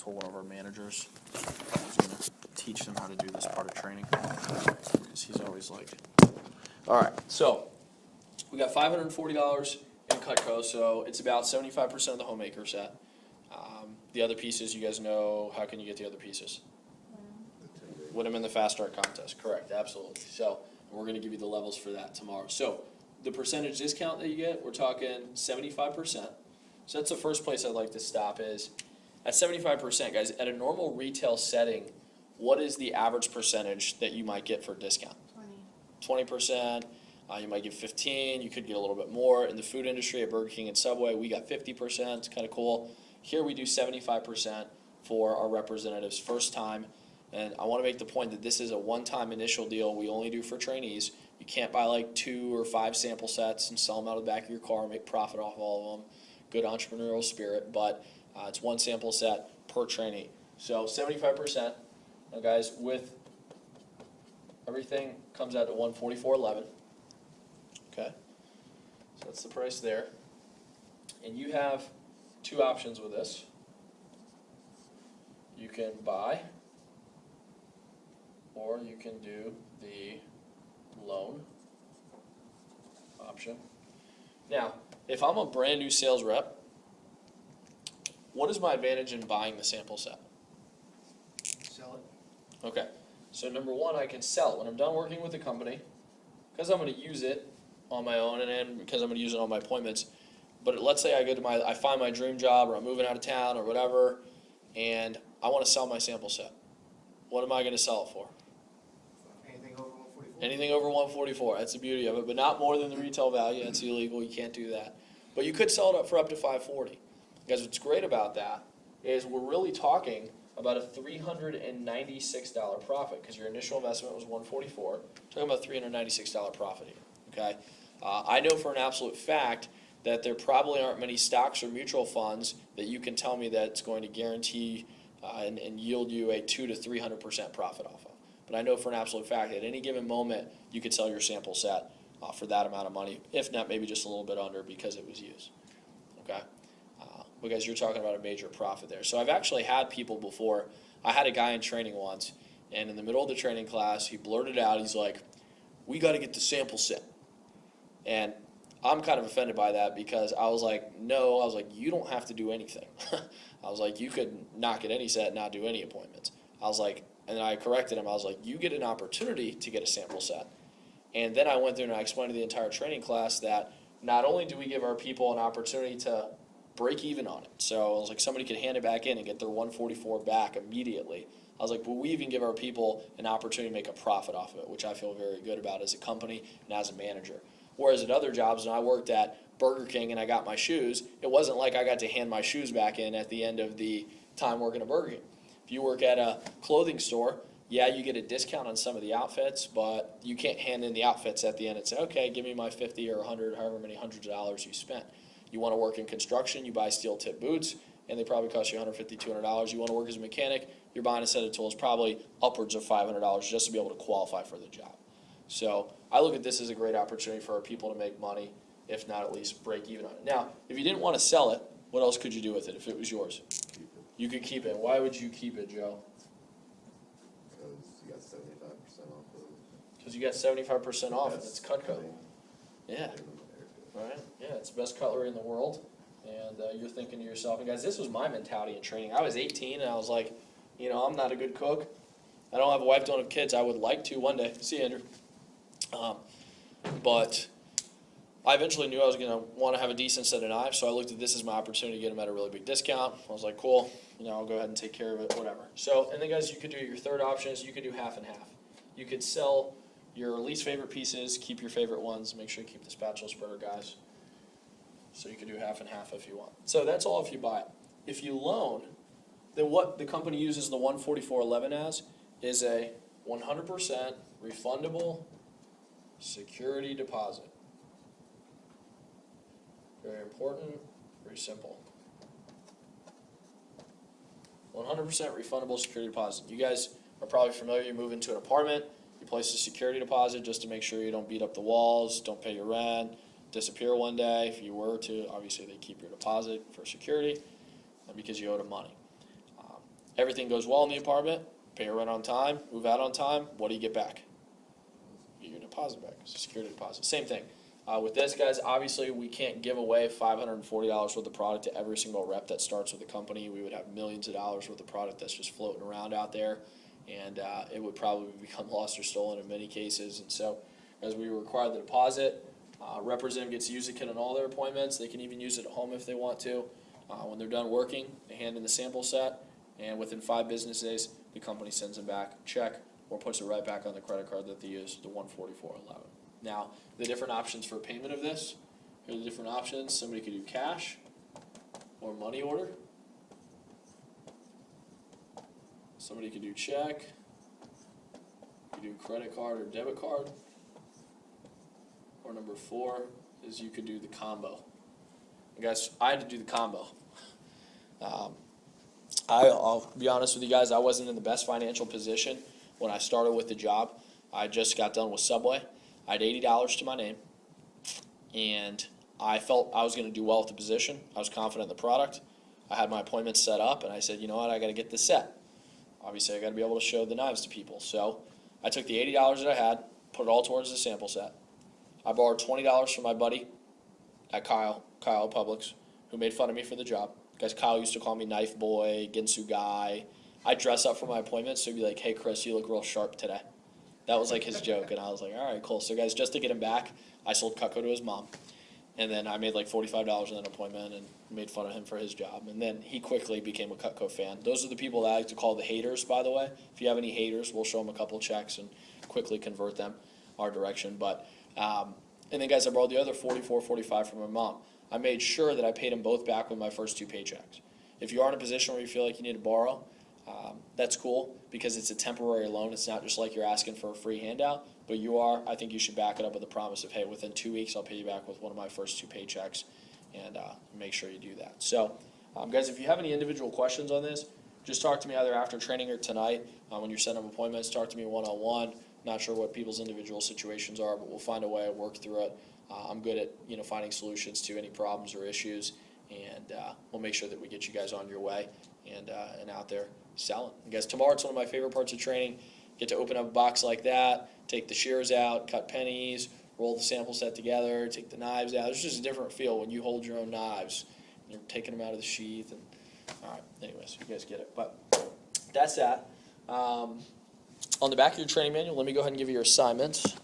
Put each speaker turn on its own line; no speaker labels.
told one of our managers I was going to teach them how to do this part of training, because he's always like, all right, so we got $540 in Cutco, so it's about 75% of the homemaker set. The other pieces, you guys know, how can you get the other pieces? Win them in the fast start contest. Correct, absolutely. So we're going to give you the levels for that tomorrow. So the percentage discount that you get, we're talking 75%. So that's the first place I'd like to stop is at 75%, guys, at a normal retail setting, what is the average percentage that you might get for a discount? 20%. You might get 15. You could get a little bit more. In the food industry at Burger King and Subway, we got 50%. It's kind of cool. Here we do 75% for our representatives first time. And I want to make the point that this is a one-time initial deal we only do for trainees. You can't buy like 2 or 5 sample sets and sell them out of the back of your car and make profit off all of them. Good entrepreneurial spirit, but it's one sample set per trainee. So 75%. Now guys, with everything comes out to $144.11. Okay, so that's the price there. And you have 2 options with this. You can buy, or you can do the loan option. Now, if I'm a brand new sales rep, what is my advantage in buying the sample set?
Sell it.
Okay, so number one, I can sell it when I'm done working with the company, because I'm going to use it on my own, and then because I'm going to use it on my appointments. But let's say I find my dream job, or I'm moving out of town, or whatever, and I want to sell my sample set. What am I going to sell it for?
Anything over 144.
Anything over 144. That's the beauty of it, but not more than the retail value. That's illegal. You can't do that. But you could sell it for up to 540. Because what's great about that is we're really talking about a $396 profit, because your initial investment was 144. Talking about $396 profit here. Okay, I know for an absolute fact that there probably aren't many stocks or mutual funds that you can tell me that's going to guarantee and yield you a 200 to 300% profit off of. But I know for an absolute fact that at any given moment you could sell your sample set for that amount of money, if not maybe just a little bit under, because it was used. Okay, because you're talking about a major profit there. So I've actually had people before. I had a guy in training once, and in the middle of the training class, he blurted out, he's like, "We got to get the sample set." And I'm kind of offended by that, because I was like, no, I was like, you don't have to do anything. I was like, you could not get any set, not do any appointments. I was like, and I corrected him. I was like, you get an opportunity to get a sample set. And then I went through and I explained to the entire training class that not only do we give our people an opportunity to break even on it. So I was like, somebody could hand it back in and get their 144 back immediately. I was like, but we even give our people an opportunity to make a profit off of it, which I feel very good about as a company and as a manager. Whereas at other jobs, when I worked at Burger King and I got my shoes, it wasn't like I got to hand my shoes back in at the end of the time working at Burger King. If you work at a clothing store, yeah, you get a discount on some of the outfits, but you can't hand in the outfits at the end and say, okay, give me my 50 or 100, however many hundreds of dollars you spent. You want to work in construction, you buy steel tip boots, and they probably cost you $150, $200. You want to work as a mechanic, you're buying a set of tools probably upwards of $500 just to be able to qualify for the job. So I look at this as a great opportunity for our people to make money, if not at least break even on it. Now, if you didn't want to sell it, what else could you do with it if it was yours?
Keep it.
You could keep it. Why would you keep it, Joe?
Because you got 75% off of it.
Because you got 75% off, and it's Cutco.
cutting
Yeah,
in America.
right? Yeah, it's the best cutlery in the world. And you're thinking to yourself, and guys, this was my mentality in training. I was 18, and I was like, I'm not a good cook. I don't have a wife, don't have kids. I would like to one day. See you, Andrew. But I eventually knew I was going to want to have a decent set of knives, so I looked at this as my opportunity to get them at a really big discount. I was like, cool, I'll go ahead and take care of it, whatever. So, and then guys, you could do your third option is you could do half and half. You could sell your least favorite pieces, keep your favorite ones, make sure you keep the spatula spreader, guys. So you could do half and half if you want. So that's all if you buy it. If you loan, then what the company uses the 144.11 as is a 100% refundable security deposit. Very important, very simple. 100% refundable security deposit. You guys are probably familiar. You move into an apartment, you place a security deposit just to make sure you don't beat up the walls, don't pay your rent, disappear one day. If you were to, obviously they keep your deposit for security because you owe them money. Everything goes well in the apartment, pay your rent on time, move out on time, what do you get back? You get your deposit back. It's a security deposit. Same thing. With this, guys, obviously we can't give away $540 worth of product to every single rep that starts with the company. We would have millions of dollars worth of product that's just floating around out there, and it would probably become lost or stolen in many cases. And so, as we require the deposit, representative gets to use the kit on all their appointments. They can even use it at home if they want to. When they're done working, they hand in the sample set, and within 5 business days, the company sends them back a check or puts it right back on the credit card that they used, the 144.11. Now, the different options for payment of this, here are the different options. Somebody could do cash or money order. Somebody could do check. You could do credit card or debit card. Or number 4 is you could do the combo. And guys, I had to do the combo. I'll be honest with you guys, I wasn't in the best financial position when I started with the job. I just got done with Subway. I had $80 to my name, and I felt I was going to do well at the position. I was confident in the product. I had my appointments set up, and I said, you know what, I got to get this set. Obviously, I got to be able to show the knives to people. So I took the $80 that I had, put it all towards the sample set. I borrowed $20 from my buddy at Kyle Publix, who made fun of me for the job. Guys, Kyle used to call me Knife Boy, Ginsu Guy. I dress up for my appointments, so he'd be like, hey, Chris, you look real sharp today. That was like his joke, and I was like, all right, cool. So, guys, just to get him back, I sold Cutco to his mom, and then I made like $45 in that appointment and made fun of him for his job. And then he quickly became a Cutco fan. Those are the people that I like to call the haters, by the way. If you have any haters, we'll show them a couple of checks and quickly convert them our direction. But and then, guys, I borrowed the other $44.45 from my mom. I made sure that I paid them both back with my first 2 paychecks. If you are in a position where you feel like you need to borrow, that's cool because it's a temporary loan. It's not just like you're asking for a free handout, but I think you should back it up with a promise of, hey, within 2 weeks, I'll pay you back with one of my first 2 paychecks, and make sure you do that. So, guys, if you have any individual questions on this, just talk to me either after training or tonight. When you're setting up appointments, talk to me one-on-one. Not sure what people's individual situations are, but we'll find a way to work through it. I'm good at finding solutions to any problems or issues, and we'll make sure that we get you guys on your way and out there selling. And guys, tomorrow it's one of my favorite parts of training. Get to open up a box like that, take the shears out, cut pennies, roll the sample set together, take the knives out. It's just a different feel when you hold your own knives. You're taking them out of the sheath. And all right, anyways, you guys get it. But that's that. On the back of your training manual, let me go ahead and give you your assignments.